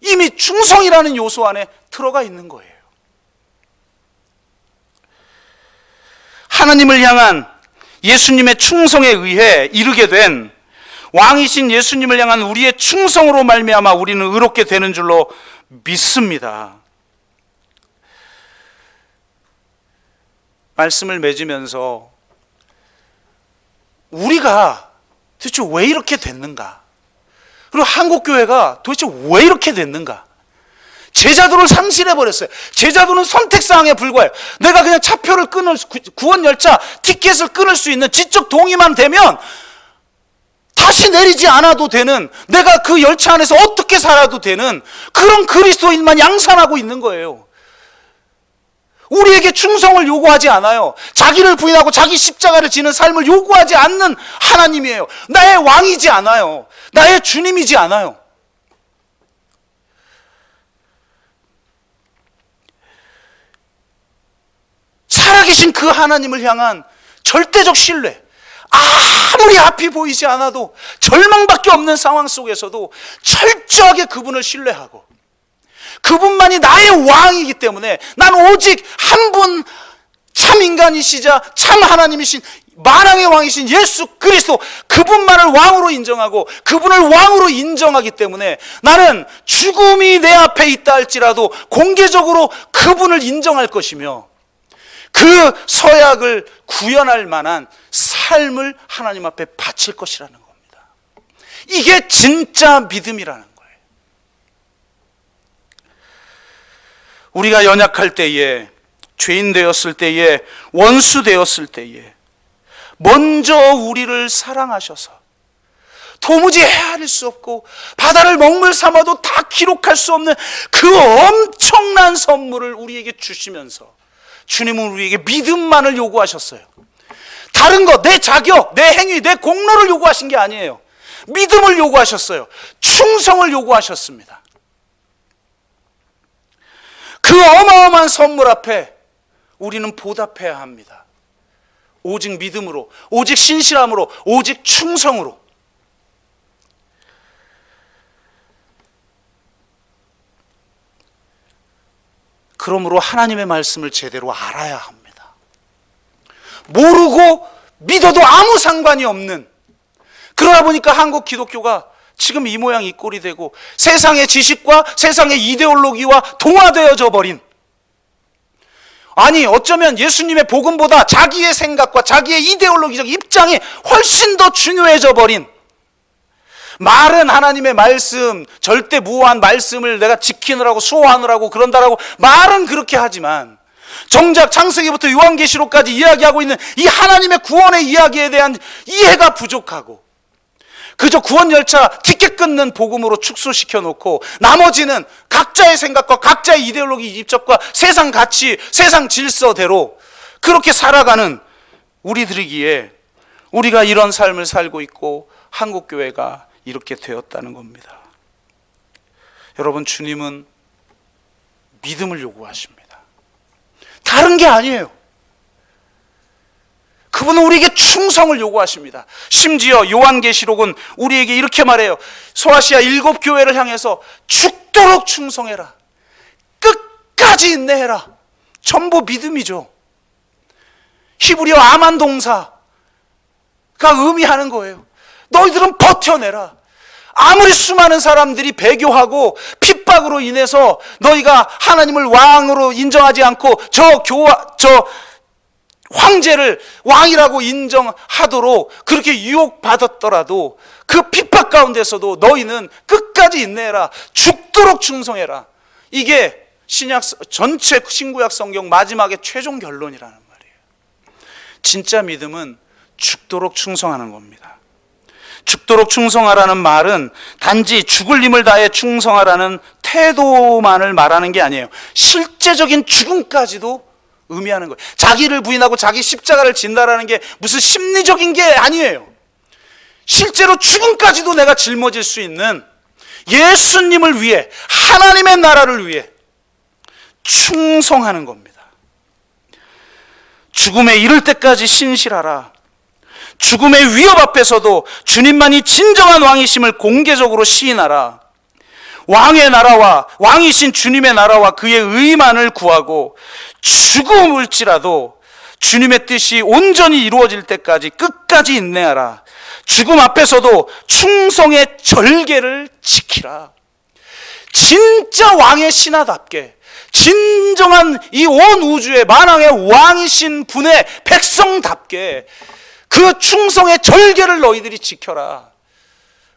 이미 충성이라는 요소 안에 들어가 있는 거예요. 하나님을 향한 예수님의 충성에 의해 이르게 된 왕이신 예수님을 향한 우리의 충성으로 말미암아 우리는 의롭게 되는 줄로 믿습니다. 말씀을 맺으면서 우리가 도대체 왜 이렇게 됐는가? 그리고 한국교회가 도대체 왜 이렇게 됐는가? 제자도를 상실해버렸어요. 제자도는 선택사항에 불과해요. 내가 그냥 차표를 끊을, 구원열차 티켓을 끊을 수 있는 지적 동의만 되면 다시 내리지 않아도 되는, 내가 그 열차 안에서 어떻게 살아도 되는 그런 그리스도인만 양산하고 있는 거예요. 우리에게 충성을 요구하지 않아요. 자기를 부인하고 자기 십자가를 지는 삶을 요구하지 않는 하나님이에요. 나의 왕이지 않아요. 나의 주님이지 않아요. 살아계신 그 하나님을 향한 절대적 신뢰, 아무리 앞이 보이지 않아도 절망밖에 없는 상황 속에서도 철저하게 그분을 신뢰하고 그분만이 나의 왕이기 때문에 난 오직 한 분 참 인간이시자 참 하나님이신 만왕의 왕이신 예수 그리스도, 그분만을 왕으로 인정하고 그분을 왕으로 인정하기 때문에 나는 죽음이 내 앞에 있다 할지라도 공개적으로 그분을 인정할 것이며 그 서약을 구현할 만한 삶을 하나님 앞에 바칠 것이라는 겁니다. 이게 진짜 믿음이라는 거예요. 우리가 연약할 때에, 죄인 되었을 때에, 원수 되었을 때에 먼저 우리를 사랑하셔서 도무지 헤아릴 수 없고 바다를 먹물 삼아도 다 기록할 수 없는 그 엄청난 선물을 우리에게 주시면서 주님은 우리에게 믿음만을 요구하셨어요. 다른 것, 내 자격, 내 행위, 내 공로를 요구하신 게 아니에요. 믿음을 요구하셨어요. 충성을 요구하셨습니다. 그 어마어마한 선물 앞에 우리는 보답해야 합니다. 오직 믿음으로, 오직 신실함으로, 오직 충성으로. 그러므로 하나님의 말씀을 제대로 알아야 합니다. 모르고 믿어도 아무 상관이 없는, 그러다 보니까 한국 기독교가 지금 이 모양 이 꼴이 되고 세상의 지식과 세상의 이데올로기와 동화되어져 버린, 아니 어쩌면 예수님의 복음보다 자기의 생각과 자기의 이데올로기적 입장이 훨씬 더 중요해져 버린, 말은 하나님의 말씀, 절대 무오한 말씀을 내가 지키느라고 수호하느라고 그런다라고 말은 그렇게 하지만 정작 창세기부터 요한계시록까지 이야기하고 있는 이 하나님의 구원의 이야기에 대한 이해가 부족하고 그저 구원열차 티켓 끊는 복음으로 축소시켜 놓고 나머지는 각자의 생각과 각자의 이데올로기 입적과 세상 가치, 세상 질서대로 그렇게 살아가는 우리들이기에 우리가 이런 삶을 살고 있고 한국교회가 이렇게 되었다는 겁니다. 여러분, 주님은 믿음을 요구하십니다. 다른 게 아니에요. 그분은 우리에게 충성을 요구하십니다. 심지어 요한계시록은 우리에게 이렇게 말해요. 소아시아 7교회를 향해서 죽도록 충성해라. 끝까지 인내해라. 전부 믿음이죠. 히브리어 아만 동사가 의미하는 거예요. 너희들은 버텨내라. 아무리 수많은 사람들이 배교하고 핍박으로 인해서 너희가 하나님을 왕으로 인정하지 않고 저 황제를 왕이라고 인정하도록 그렇게 유혹받았더라도 그 핍박 가운데서도 너희는 끝까지 인내해라. 죽도록 충성해라. 이게 신약 전체 신구약 성경 마지막에 최종 결론이라는 말이에요. 진짜 믿음은 죽도록 충성하는 겁니다. 죽도록 충성하라는 말은 단지 죽을 힘을 다해 충성하라는 태도만을 말하는 게 아니에요. 실제적인 죽음까지도 의미하는 거예요. 자기를 부인하고 자기 십자가를 진다라는 게 무슨 심리적인 게 아니에요. 실제로 죽음까지도 내가 짊어질 수 있는 예수님을 위해, 하나님의 나라를 위해 충성하는 겁니다. 죽음에 이를 때까지 신실하라. 죽음의 위협 앞에서도 주님만이 진정한 왕이심을 공개적으로 시인하라. 왕의 나라와, 왕이신 주님의 나라와 그의 의만을 구하고 죽음을지라도 주님의 뜻이 온전히 이루어질 때까지 끝까지 인내하라. 죽음 앞에서도 충성의 절개를 지키라. 진짜 왕의 신하답게, 진정한 이 온 우주의 만왕의 왕이신 분의 백성답게 그 충성의 절개를 너희들이 지켜라.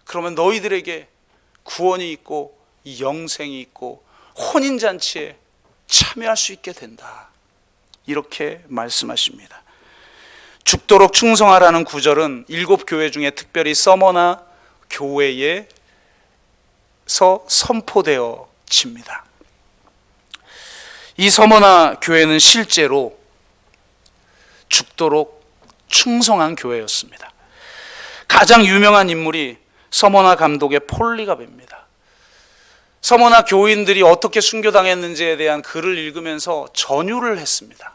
그러면 너희들에게 구원이 있고 영생이 있고 혼인잔치에 참여할 수 있게 된다. 이렇게 말씀하십니다. 죽도록 충성하라는 구절은 7교회 중에 특별히 서머나 교회에서 선포되어집니다. 이 서머나 교회는 실제로 죽도록 충성한 교회였습니다. 가장 유명한 인물이 서머나 감독의 폴리갑입니다. 서머나 교인들이 어떻게 순교당했는지에 대한 글을 읽으면서 전율을 했습니다.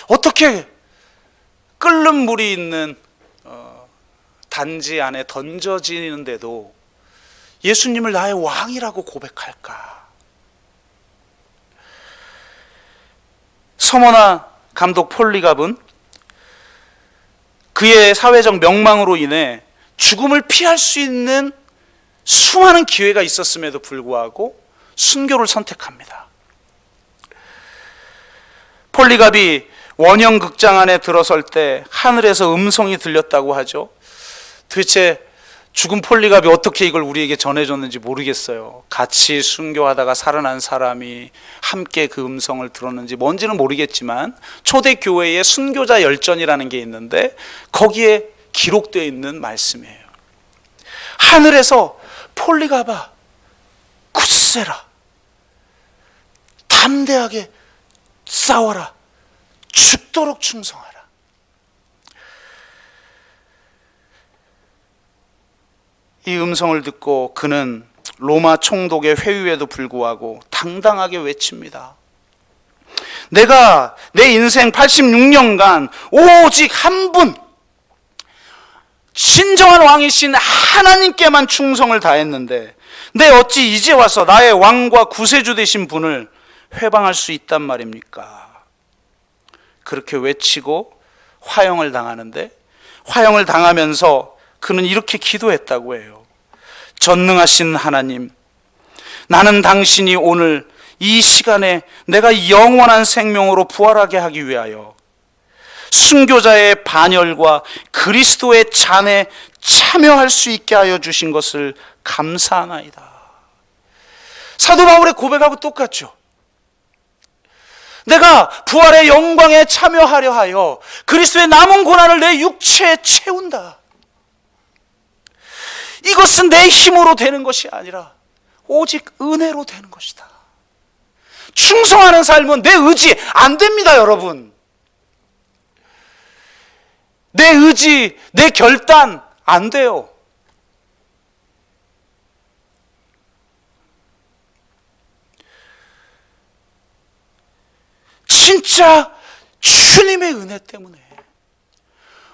어떻게 끓는 물이 있는 단지 안에 던져지는데도 예수님을 나의 왕이라고 고백할까? 서머나 감독 폴리갑은 그의 사회적 명망으로 인해 죽음을 피할 수 있는 수많은 기회가 있었음에도 불구하고 순교를 선택합니다. 폴리갑이 원형 극장 안에 들어설 때 하늘에서 음성이 들렸다고 하죠. 도대체 죽은 폴리갑이 어떻게 이걸 우리에게 전해줬는지 모르겠어요. 같이 순교하다가 살아난 사람이 함께 그 음성을 들었는지 뭔지는 모르겠지만 초대교회에 순교자 열전이라는 게 있는데 거기에 기록되어 있는 말씀이에요. 하늘에서 폴리갑아 굳세라, 담대하게 싸워라, 죽도록 충성하라. 이 음성을 듣고 그는 로마 총독의 회유에도 불구하고 당당하게 외칩니다. 내가 내 인생 86년간 오직 한 분, 진정한 왕이신 하나님께만 충성을 다했는데 내 어찌 이제 와서 나의 왕과 구세주 되신 분을 회방할 수 있단 말입니까? 그렇게 외치고 화형을 당하는데, 화형을 당하면서 그는 이렇게 기도했다고 해요. 전능하신 하나님, 나는 당신이 오늘 이 시간에 내가 영원한 생명으로 부활하게 하기 위하여 순교자의 반열과 그리스도의 잔에 참여할 수 있게 하여 주신 것을 감사하나이다. 사도 바울의 고백하고 똑같죠. 내가 부활의 영광에 참여하려 하여 그리스도의 남은 고난을 내 육체에 채운다. 이것은 내 힘으로 되는 것이 아니라 오직 은혜로 되는 것이다. 충성하는 삶은 내 의지 안 됩니다, 여러분. 내 의지, 내 결단 안 돼요. 진짜 주님의 은혜 때문에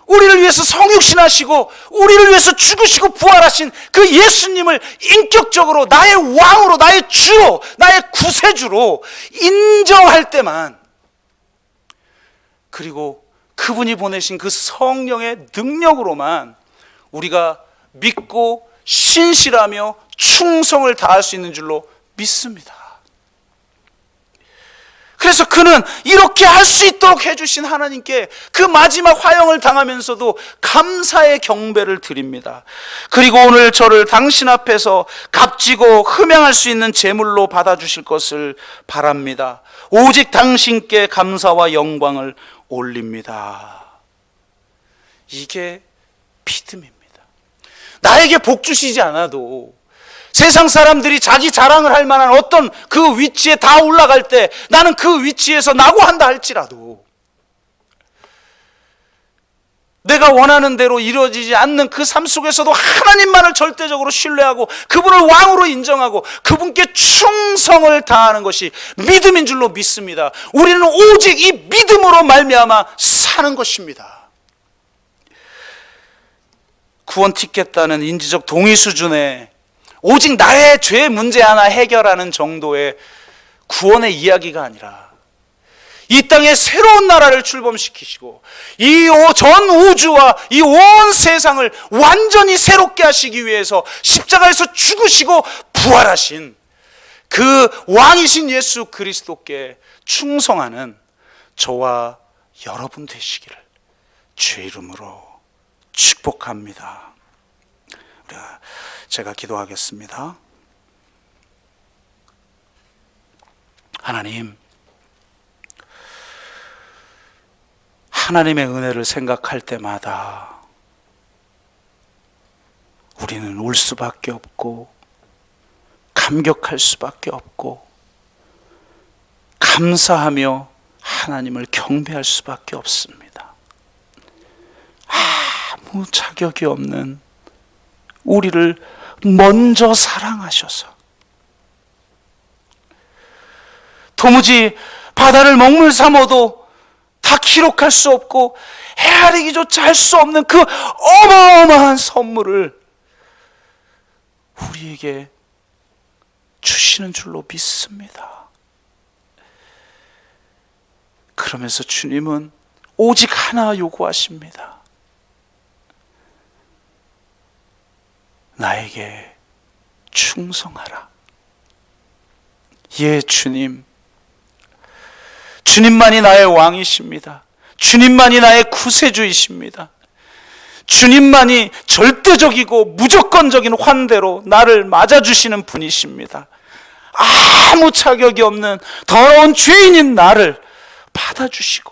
우리를 위해서 성육신하시고 우리를 위해서 죽으시고 부활하신 그 예수님을 인격적으로 나의 왕으로, 나의 주로, 나의 구세주로 인정할 때만, 그리고 그분이 보내신 그 성령의 능력으로만 우리가 믿고 신실하며 충성을 다할 수 있는 줄로 믿습니다. 그래서 그는 이렇게 할 수 있도록 해주신 하나님께 그 마지막 화형을 당하면서도 감사의 경배를 드립니다. 그리고 오늘 저를 당신 앞에서 값지고 흠양할 수 있는 제물로 받아주실 것을 바랍니다. 오직 당신께 감사와 영광을 올립니다. 이게 믿음입니다. 나에게 복 주시지 않아도 세상 사람들이 자기 자랑을 할 만한 어떤 그 위치에 다 올라갈 때 나는 그 위치에서 낙오한다 할지라도 내가 원하는 대로 이루어지지 않는 그 삶 속에서도 하나님만을 절대적으로 신뢰하고 그분을 왕으로 인정하고 그분께 충성을 다하는 것이 믿음인 줄로 믿습니다. 우리는 오직 이 믿음으로 말미암아 사는 것입니다. 구원 티켓다는 인지적 동의 수준의 오직 나의 죄 문제 하나 해결하는 정도의 구원의 이야기가 아니라 이 땅에 새로운 나라를 출범시키시고 이 전 우주와 이 온 세상을 완전히 새롭게 하시기 위해서 십자가에서 죽으시고 부활하신 그 왕이신 예수 그리스도께 충성하는 저와 여러분 되시기를 주의 이름으로 축복합니다. 제가 기도하겠습니다. 하나님의 은혜를 생각할 때마다 우리는 울 수밖에 없고 감격할 수밖에 없고 감사하며 하나님을 경배할 수밖에 없습니다. 아무 자격이 없는 우리를 먼저 사랑하셔서 도무지 바다를 먹물 삼아도 다 기록할 수 없고 헤아리기조차 할 수 없는 그 어마어마한 선물을 우리에게 주시는 줄로 믿습니다. 그러면서 주님은 오직 하나 요구하십니다. 나에게 충성하라. 예, 주님만이 나의 왕이십니다. 주님만이 나의 구세주이십니다. 주님만이 절대적이고 무조건적인 환대로 나를 맞아주시는 분이십니다. 아무 자격이 없는 더러운 죄인인 나를 받아주시고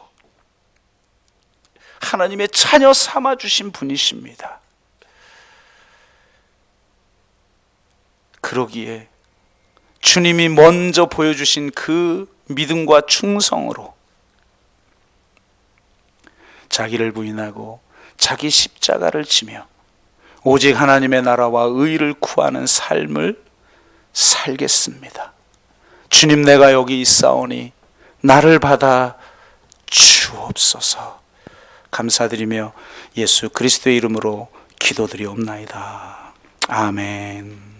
하나님의 자녀 삼아주신 분이십니다. 그러기에 주님이 먼저 보여주신 그 믿음과 충성으로 자기를 부인하고 자기 십자가를 지며 오직 하나님의 나라와 의를 구하는 삶을 살겠습니다. 주님, 내가 여기 있사오니 나를 받아 주옵소서. 감사드리며 예수 그리스도의 이름으로 기도드리옵나이다. 아멘.